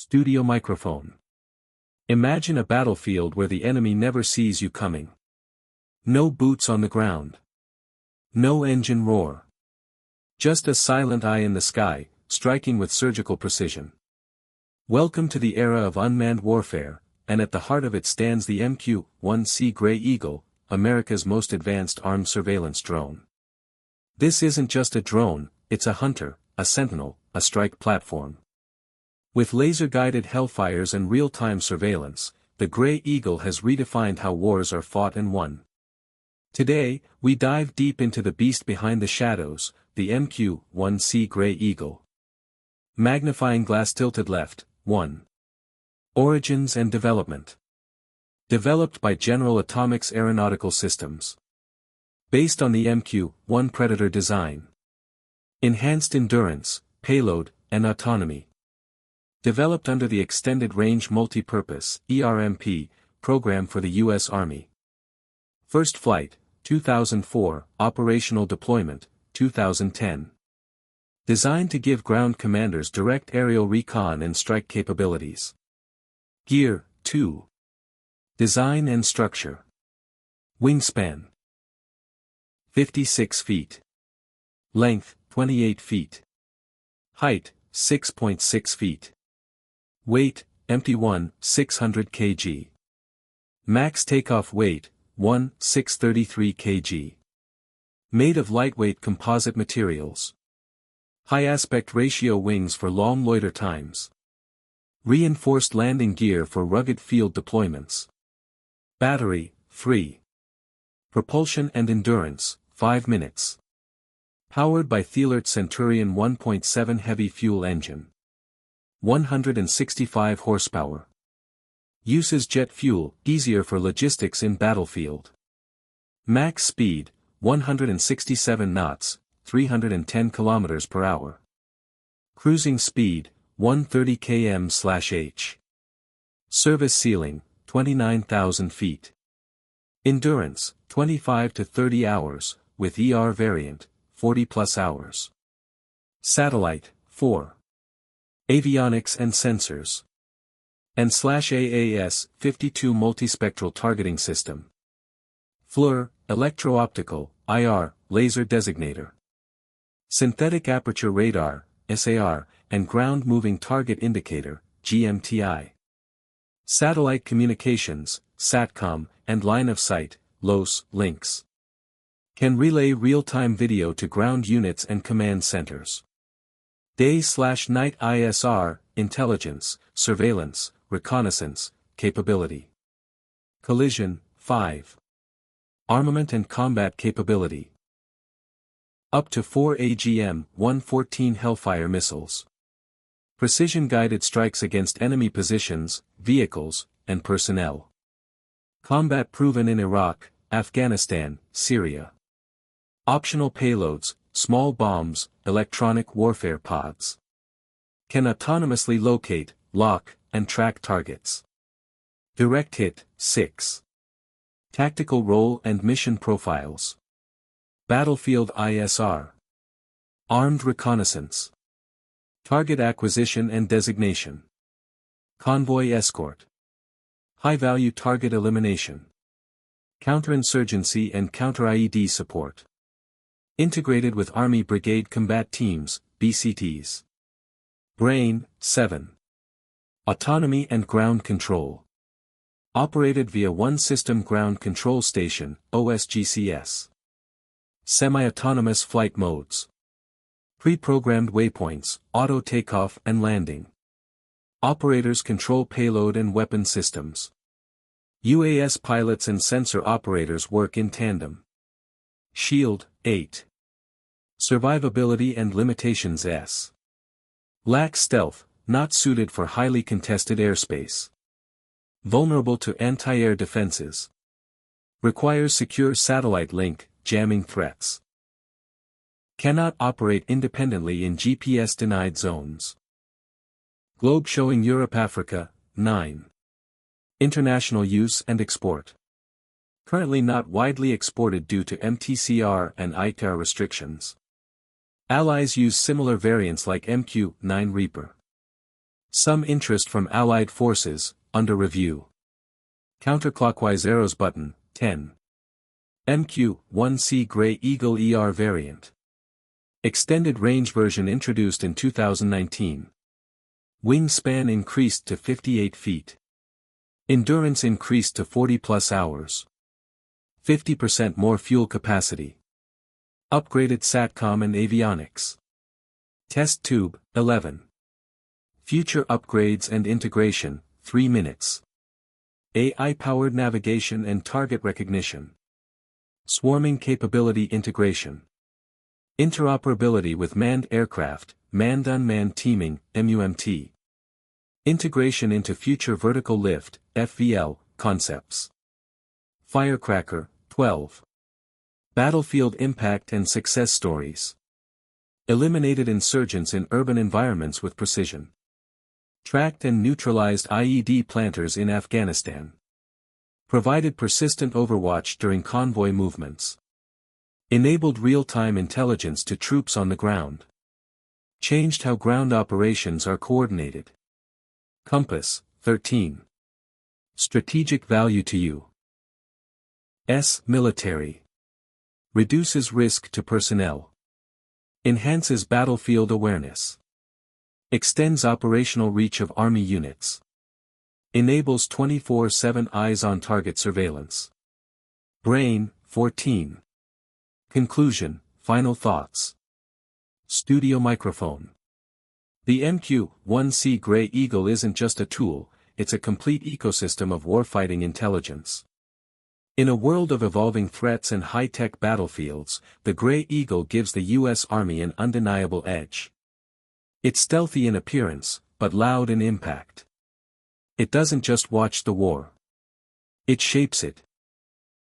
Studio microphone. Imagine a battlefield where the enemy never sees you coming. No boots on the ground. No engine roar. Just a silent eye in the sky, striking with surgical precision. Welcome to the era of unmanned warfare, and at the heart of it stands the MQ-1C Grey Eagle, America's most advanced armed surveillance drone. This isn't just a drone, it's a hunter, a sentinel, a strike platform. With laser-guided hellfires and real-time surveillance, the Grey Eagle has redefined how wars are fought and won. Today, we dive deep into the beast behind the shadows, the MQ-1C Grey Eagle. Magnifying glass tilted left, 1. Origins and development. Developed by General Atomics Aeronautical Systems. Based on the MQ-1 Predator design. Enhanced endurance, payload, and autonomy. Developed under the Extended Range Multi-Purpose (ERMP) program for the U.S. Army. First flight, 2004, operational deployment, 2010. Designed to give ground commanders direct aerial recon and strike capabilities. Gear, 2. Design and structure. Wingspan. 56 feet. Length, 28 feet. Height, 6.6 feet. Weight, MQ-1, 600 kg. Max takeoff weight, 633 kg. Made of lightweight composite materials. High aspect ratio wings for long loiter times. Reinforced landing gear for rugged field deployments. Battery, free. Propulsion and endurance, 5 minutes. Powered by Thielert Centurion 1.7 heavy fuel engine. 165 horsepower. Uses jet fuel, easier for logistics in battlefield. Max speed, 167 knots, 310 km per hour. Cruising speed, 130 km/h. Service ceiling, 29,000 feet. Endurance, 25 to 30 hours, with ER variant, 40+ hours. Satellite, 4. Avionics and sensors. And/AAS, 52 multispectral targeting system. FLIR, electro-optical, IR, laser designator. Synthetic aperture radar, SAR, and ground moving target indicator, GMTI. Satellite communications, SATCOM, and line of sight, LOS, links. Can relay real-time video to ground units and command centers. Day/night ISR, intelligence, surveillance, reconnaissance, capability. Collision, 5. Armament and combat capability. Up to 4 AGM-114 Hellfire missiles. Precision-guided strikes against enemy positions, vehicles, and personnel. Combat proven in Iraq, Afghanistan, Syria. Optional payloads, small bombs, electronic warfare pods. Can autonomously locate, lock, and track targets. Direct hit, 6. Tactical role and mission profiles. Battlefield ISR. Armed reconnaissance. Target acquisition and designation. Convoy escort. High-value target elimination. Counterinsurgency and counter-IED support. Integrated with Army Brigade Combat Teams, BCTs. Brain, 7. Autonomy and ground control. Operated via one system ground control station, OSGCS. Semi-autonomous flight modes. Pre-programmed waypoints, auto takeoff and landing. Operators control payload and weapon systems. UAS pilots and sensor operators work in tandem. Shield, 8. Survivability and limitations S. Lacks stealth, not suited for highly contested airspace. Vulnerable to anti-air defenses. Requires secure satellite link, jamming threats. Cannot operate independently in GPS-denied zones. Globe showing Europe-Africa, 9. International use and export. Currently not widely exported due to MTCR and ITAR restrictions. Allies use similar variants like MQ-9 Reaper. Some interest from Allied forces, under review. Counterclockwise arrows button, 10. MQ-1C Grey Eagle ER variant. Extended range version introduced in 2019. Wingspan increased to 58 feet. Endurance increased to 40+ hours. 50% more fuel capacity. Upgraded SATCOM and avionics. Test tube, 11. Future upgrades and integration, 3 minutes. AI-powered navigation and target recognition. Swarming capability integration. Interoperability with manned aircraft, manned-unmanned teaming, MUMT. Integration into future vertical lift, FVL, concepts. Firecracker, 12. Battlefield impact and success stories. Eliminated insurgents in urban environments with precision. Tracked and neutralized IED planters in Afghanistan. Provided persistent overwatch during convoy movements. Enabled real-time intelligence to troops on the ground. Changed how ground operations are coordinated. Compass, 13. Strategic value to U.S. military. Reduces risk to personnel. Enhances battlefield awareness. Extends operational reach of Army units. Enables 24/7 eyes-on-target surveillance. Brain, 14. Conclusion, final thoughts. Studio microphone. The MQ-1C Grey Eagle isn't just a tool, it's a complete ecosystem of warfighting intelligence. In a world of evolving threats and high-tech battlefields, the Grey Eagle gives the U.S. Army an undeniable edge. It's stealthy in appearance, but loud in impact. It doesn't just watch the war. It shapes it.